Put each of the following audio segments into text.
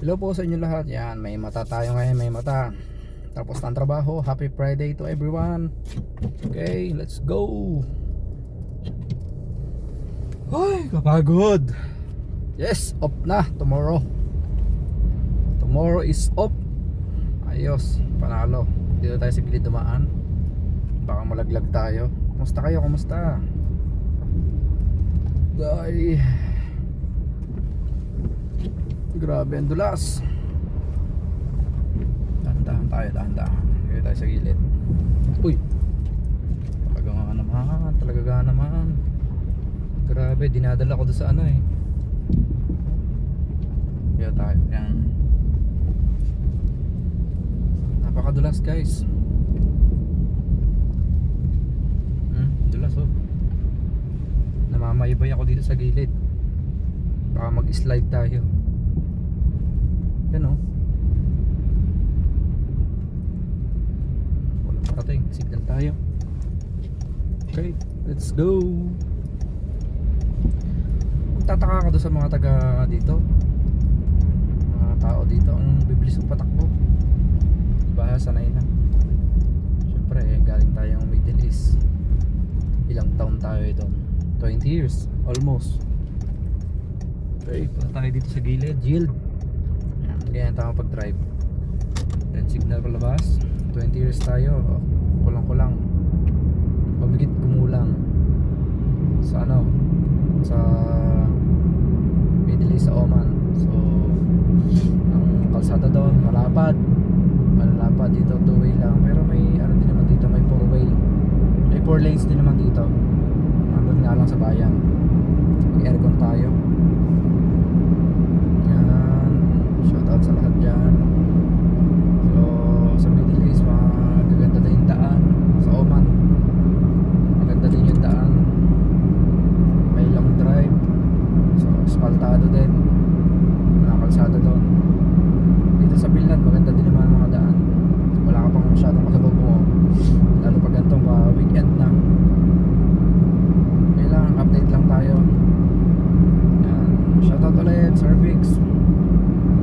Hello po sa inyo lahat. Yan, may mata tayo ngayon, may mata. Tapos ng trabaho. Happy Friday to everyone. Okay, let's go. Ay, kapagod. Yes, off na tomorrow. Tomorrow is off. Ayos, panalo. Dito tayo sa gilid dumaan. Baka malaglag tayo. Kumusta kayo? Kumusta? Ay, grabe ang dulas. Dahan-dahan tayo, dahan-dahan. Dito tayo sa gilid. Uy, talaga nga naman. Grabe, dinadala ko doon sa ano eh. Dito tayo, yan. Napakadulas guys. Dulas oh. Namamaybay ako dito sa gilid. Baka mag-slide tayo. Yan oh. Walang parating, signal tayo. Okay, let's go. Magtataka ka doon sa mga taga dito. Mga tao dito ang bibilis ng patakbo. Baka sanay na. Siyempre galing tayong Middle East. Ilang taon tayo doon? 20 years, almost. Okay, punta tayo dito sa gilid. Yield. Ganyan tama pag-drive. Then signal palabas. 20 years tayo. Kulang-kulang. Pamigit kumulang. Sa ano? Sa Middle East, sa Oman. So ang kalsada doon malapad. Malapad dito 2-way lang. Pero may ano din naman dito, may 4-way. May 4 lanes din naman dito. Nandun nga lang sa bayan. Mag-aircon tayo. Shoutout sa lahat dyan. So sa Middle East, magaganda din yung daan. Sa Oman, maganda din yung daan. May long drive. So asfaltado din. Nakakalsada doon. Dito sa Finland, maganda din naman mga daan. Wala ka pang masyadong kasalubong mo. Lalo pag ganitong weekend na. Kailangan update lang tayo. Yan. Shoutout ulit Sir Vix.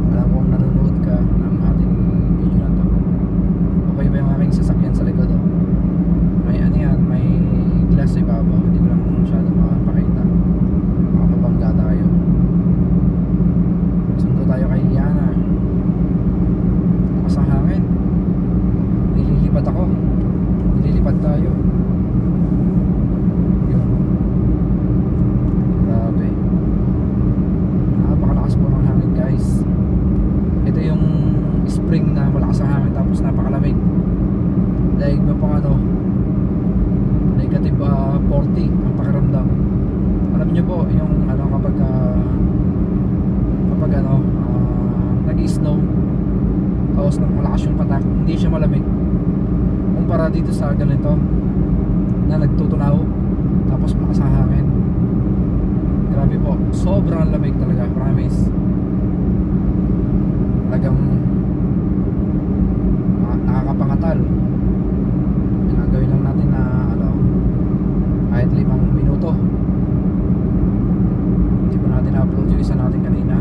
Alam kong nanonood ka ng ating video na to. Okay ba yung aking sasakyan sa likod oh? May ano yan, may glass sa ibabaw. Hindi ko lang masyado makapakita. Makapabangga tayo. Sundo tayo kay Yana. Lakas ang hangin. Nililipad ako. Nililipad tayo. Yun. Grabe. Napakalakas po ng hangin guys. Ito yung spring na malakas ang hangin tapos napakalamig. Daig mo pang ano, negative 40 ang pakiramdam. Alam nyo po yung ano kapag ano nag-snow tapos malakas yung patak, hindi siya malamig kumpara dito sa ganito na nagtutunaw tapos malakas ang hangin. Grabe po, sobrang lamig talaga, promise. Talagang nakakapangatal. Ginagawin lang natin na ano, kahit 5 minuto. Hindi pa natin na-upload yung isa natin kanina.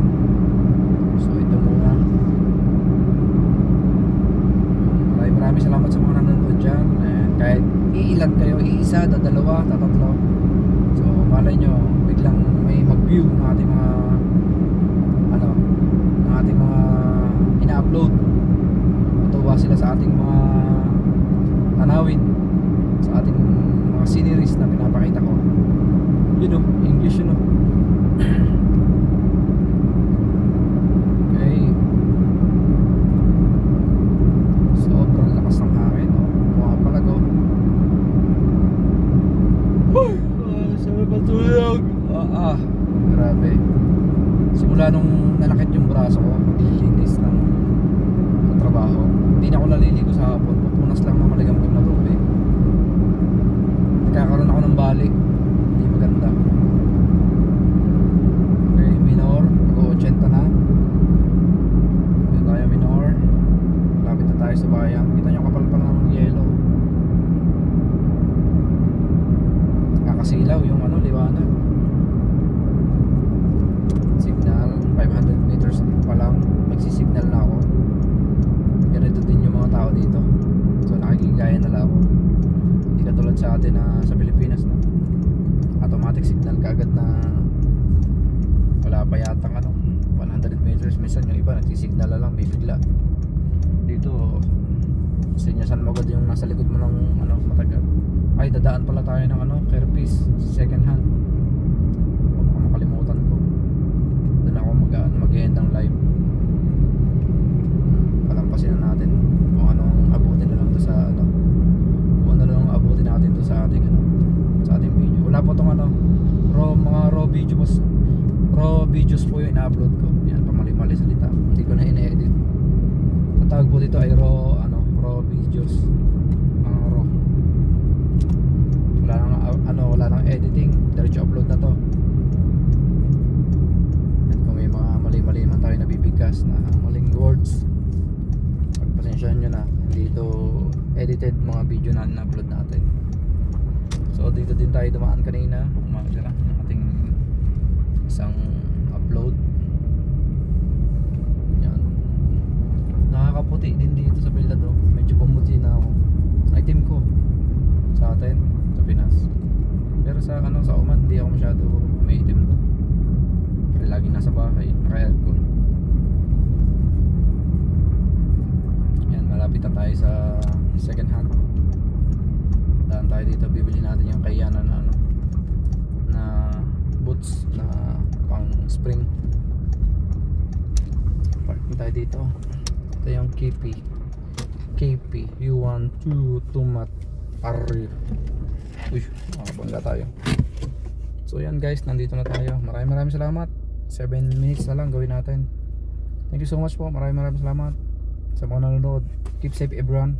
So ito muna. Maraming salamat sa mga nanonood dyan. And kahit iilan kayo, iisa, dalawa, tatlo. So malay nyo, biglang may mag-view ng ating mga ano, ng ating mga ina-upload. Matuwa sila sa ating mga tanawin, sa ating mga sceneries na pinapakita ko. You know, English yun know. Okay. Sobrang lakas ng hangin no? Pumapalag oh. Sabi ba tulog? Grabe. Simula nung nalakit yung braso ko, maglilinis ng trabaho. Hindi na ako naliligo sa hapon. Pupunas lang na maligam-gam na tubig. Nagkakaroon ako ng bali. Hindi maganda. iba nagsisignal na lang, bibigla. Dito sinyasan mo agad yung nasa likod mo ng ano, matagal. Ay, dadaan pala tayo ng ano, Kerpis, second hand. O, baka makalimutan ko. Doon ako mag-end ng live. Palampasin na natin kung anong abutin na lang to sa ano, kung ano lang abutin natin to sa ating ano, sa ating video. Wala po tong ano, mga raw videos po yung ina-upload ko. Yan, pamali-mali salita. Hindi ko na ine-edit. Ang tawag po dito ay raw videos. Mga raw. Wala nang editing. Diretso upload na to. At kung may mga mali-mali man tayo nabibigkas na maling words, pagpasensyahan nyo na. Hindi ito edited mga video na in-upload natin. So dito din tayo dumaan kanina. Umaga lang yung ating isang upload. Yan. Nakakaputi din dito sa Pilad, oh. Medyo pumuti na ako. Item ko sa atin sa Pinas. Pero sa ano, sa Oman hindi ako masyado may item doon. Pero lagi nasa bahay, naka-aircon. Yan, malapit na tayo sa second hand. Daan tayo dito, bibili natin yung Kayana na ano, na boots na pang spring. Parking tayo dito. Ito yung KP U12 Tumat Arri. Uy, makabangga tayo. So yan guys, nandito na tayo. Maraming salamat. 7 minutes na lang gawin natin. Thank you so much po. Maraming salamat sa mga nanonood. Keep safe everyone.